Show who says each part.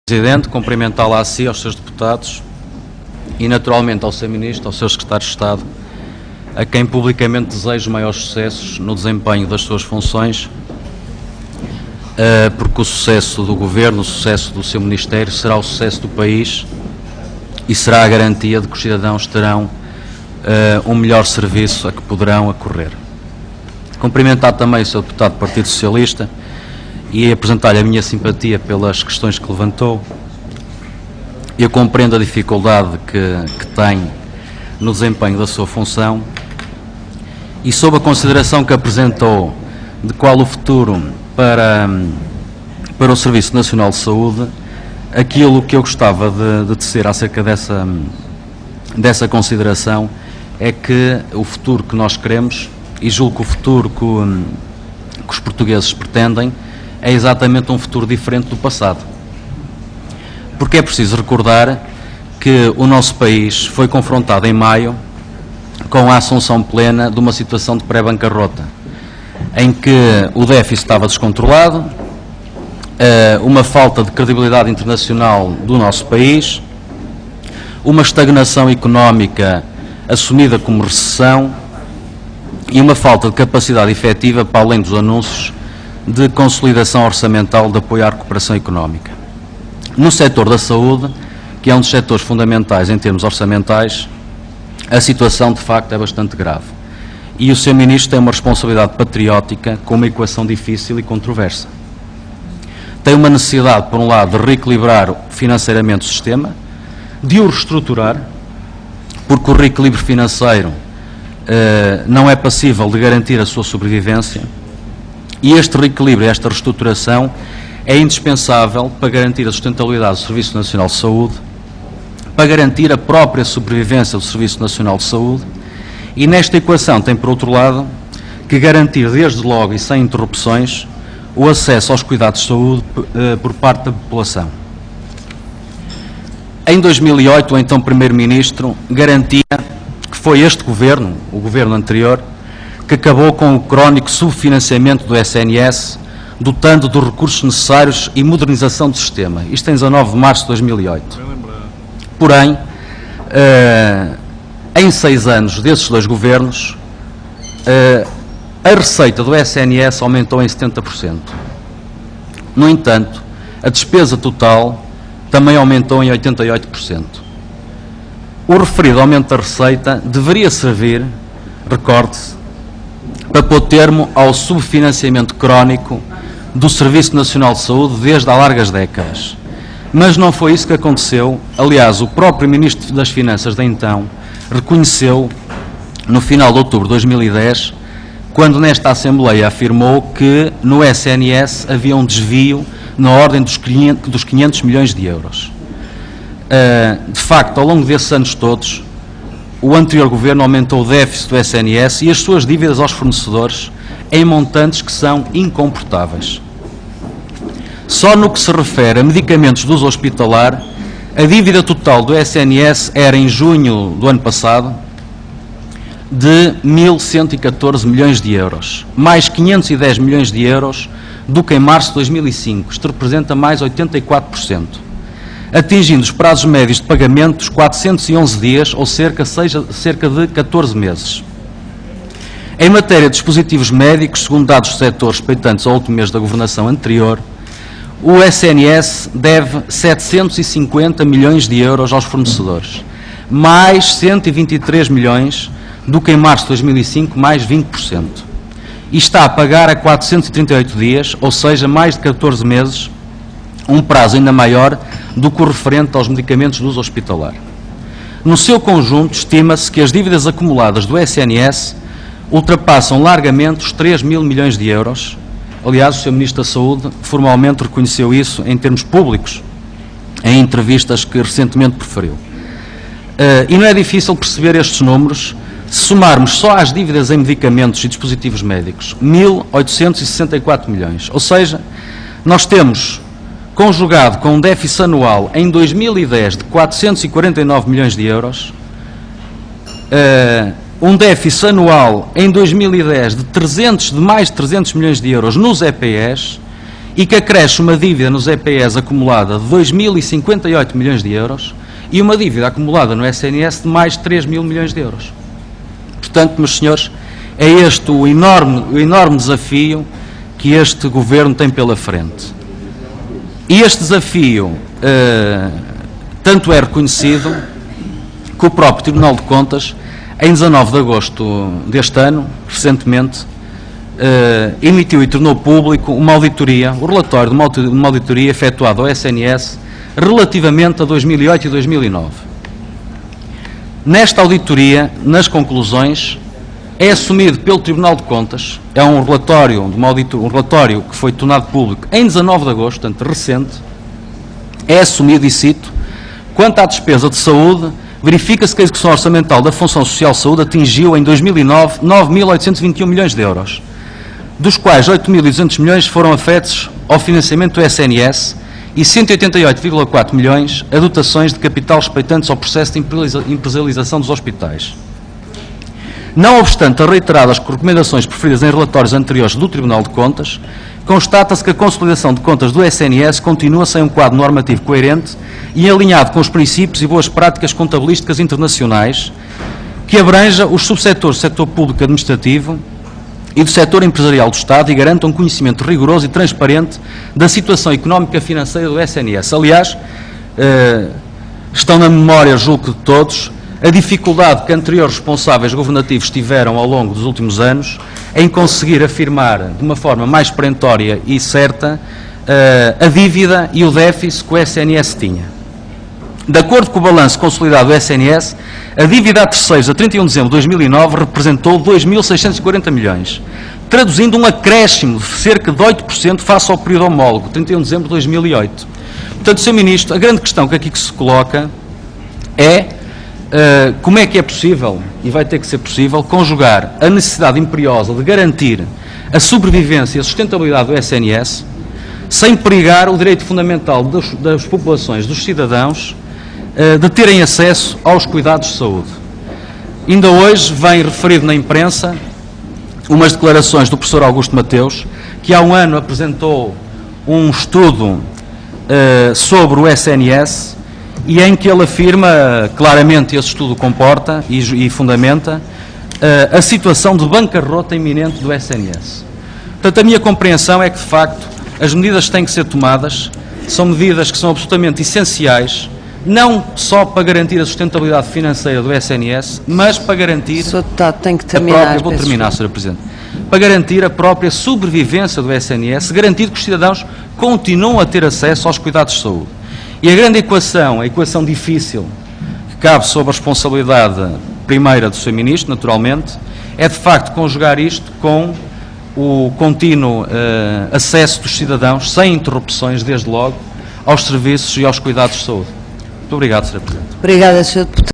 Speaker 1: Presidente, cumprimentá-la a si, aos seus deputados e naturalmente ao seu Ministro, ao seu Secretário de Estado, a quem publicamente desejo maiores sucessos no desempenho das suas funções, porque o sucesso do Governo, o sucesso do seu Ministério será o sucesso do país e será a garantia de que os cidadãos terão um melhor serviço a que poderão acorrer. Cumprimentar também o seu deputado do Partido Socialista e apresentar-lhe a minha simpatia pelas questões que levantou. Eu compreendo a dificuldade que tem no desempenho da sua função e sob a consideração que apresentou de qual o futuro para o Serviço Nacional de Saúde, aquilo que eu gostava de tecer acerca dessa consideração é que o futuro que nós queremos, e julgo que o futuro que os portugueses pretendem, é exatamente um futuro diferente do passado. Porque é preciso recordar que o nosso país foi confrontado em maio com a assunção plena de uma situação de pré-bancarrota, em que o déficit estava descontrolado, uma falta de credibilidade internacional do nosso país, uma estagnação económica assumida como recessão e uma falta de capacidade efetiva, para além dos anúncios, de consolidação orçamental de apoio à recuperação económica. No setor da saúde, que é um dos setores fundamentais em termos orçamentais, a situação de facto é bastante grave. E o Sr. Ministro tem uma responsabilidade patriótica com uma equação difícil e controversa. Tem uma necessidade, por um lado, de reequilibrar financeiramente o sistema, de o reestruturar, porque o reequilíbrio financeiro não é passível de garantir a sua sobrevivência. E este reequilíbrio, esta reestruturação, é indispensável para garantir a sustentabilidade do Serviço Nacional de Saúde, para garantir a própria sobrevivência do Serviço Nacional de Saúde, e nesta equação tem, por outro lado, que garantir desde logo e sem interrupções o acesso aos cuidados de saúde por parte da população. Em 2008, o então Primeiro-Ministro garantia que foi este Governo, o Governo anterior, que acabou com o crónico subfinanciamento do SNS, dotando dos recursos necessários e modernização do sistema. Isto em 19 de março de 2008. Porém, em 6 anos desses dois governos, a receita do SNS aumentou em 70%. No entanto, a despesa total também aumentou em 88%. O referido aumento da receita deveria servir, recorde-se, para pôr termo ao subfinanciamento crónico do Serviço Nacional de Saúde desde há largas décadas. Mas não foi isso que aconteceu. Aliás, o próprio Ministro das Finanças de então reconheceu, no final de outubro de 2010, quando nesta Assembleia afirmou que no SNS havia um desvio na ordem dos 500 milhões de euros. De facto, ao longo desses anos todos, o anterior Governo aumentou o déficit do SNS e as suas dívidas aos fornecedores em montantes que são incomportáveis. Só no que se refere a medicamentos de uso hospitalar, a dívida total do SNS era, em junho do ano passado, de 1.114 milhões de euros, mais 510 milhões de euros do que em março de 2005. Isto representa mais 84%. Atingindo os prazos médios de pagamento dos 411 dias, ou cerca de 14 meses. Em matéria de dispositivos médicos, segundo dados do setor respeitantes ao último mês da governação anterior, o SNS deve 750 milhões de euros aos fornecedores, mais 123 milhões do que em março de 2005, mais 20%. E está a pagar a 438 dias, ou seja, mais de 14 meses, um prazo ainda maior do que o referente aos medicamentos de uso hospitalar. No seu conjunto, estima-se que as dívidas acumuladas do SNS ultrapassam largamente os 3 mil milhões de euros. Aliás, o Sr. Ministro da Saúde formalmente reconheceu isso em termos públicos, em entrevistas que recentemente proferiu. E não é difícil perceber estes números se somarmos só às dívidas em medicamentos e dispositivos médicos 1.864 milhões. Ou seja, nós temos, conjugado com um déficit anual em 2010 de 449 milhões de euros, um déficit anual em 2010 de mais de 300 milhões de euros nos EPS e que acresce uma dívida nos EPS acumulada de 2.058 milhões de euros e uma dívida acumulada no SNS de mais de 3.000 milhões de euros. Portanto, meus senhores, é este o enorme desafio que este Governo tem pela frente. E este desafio tanto é reconhecido que o próprio Tribunal de Contas, em 19 de agosto deste ano, recentemente, emitiu e tornou público uma auditoria, o relatório de uma auditoria efetuada ao SNS relativamente a 2008 e 2009. Nesta auditoria, nas conclusões, é assumido pelo Tribunal de Contas, é um relatório que foi tornado público em 19 de agosto, portanto recente, é assumido, e cito, quanto à despesa de saúde, verifica-se que a execução orçamental da Função Social de Saúde atingiu em 2009 9.821 milhões de euros, dos quais 8.200 milhões foram afetos ao financiamento do SNS e 188,4 milhões a dotações de capital respeitantes ao processo de empresarialização dos hospitais. Não obstante as reiteradas recomendações preferidas em relatórios anteriores do Tribunal de Contas, constata-se que a consolidação de contas do SNS continua sem um quadro normativo coerente e alinhado com os princípios e boas práticas contabilísticas internacionais, que abranja os subsetores do setor público administrativo e do setor empresarial do Estado e garanta um conhecimento rigoroso e transparente da situação económica e financeira do SNS. Aliás, estão na memória, julgo de todos, a dificuldade que anteriores responsáveis governativos tiveram ao longo dos últimos anos em conseguir afirmar de uma forma mais perentória e certa a dívida e o déficit que o SNS tinha. De acordo com o balanço consolidado do SNS, a dívida a terceiros a 31 de dezembro de 2009 representou 2.640 milhões, traduzindo um acréscimo de cerca de 8% face ao período homólogo, 31 de dezembro de 2008. Portanto, Sr. Ministro, a grande questão que aqui se coloca é como é que é possível, e vai ter que ser possível, conjugar a necessidade imperiosa de garantir a sobrevivência e a sustentabilidade do SNS sem perigar o direito fundamental das populações, dos cidadãos, de terem acesso aos cuidados de saúde. Ainda hoje vem referido na imprensa umas declarações do professor Augusto Mateus, que há um ano apresentou um estudo sobre o SNS e em que ele afirma claramente, esse estudo comporta e fundamenta a situação de bancarrota iminente do SNS. Portanto, a minha compreensão é que, de facto, as medidas que têm que ser tomadas são medidas que são absolutamente essenciais, não só para garantir a sustentabilidade financeira do SNS, mas para garantir
Speaker 2: tem que terminar,
Speaker 1: vou terminar, Sra. Presidente, para garantir a própria sobrevivência do SNS, garantir que os cidadãos continuam a ter acesso aos cuidados de saúde. E a grande equação, a equação difícil, que cabe sob a responsabilidade primeira do Sr. Ministro, naturalmente, é de facto conjugar isto com o contínuo acesso dos cidadãos, sem interrupções, desde logo, aos serviços e aos cuidados de saúde. Muito obrigado, Sra. Presidente.
Speaker 2: Obrigada, Sr. Deputado.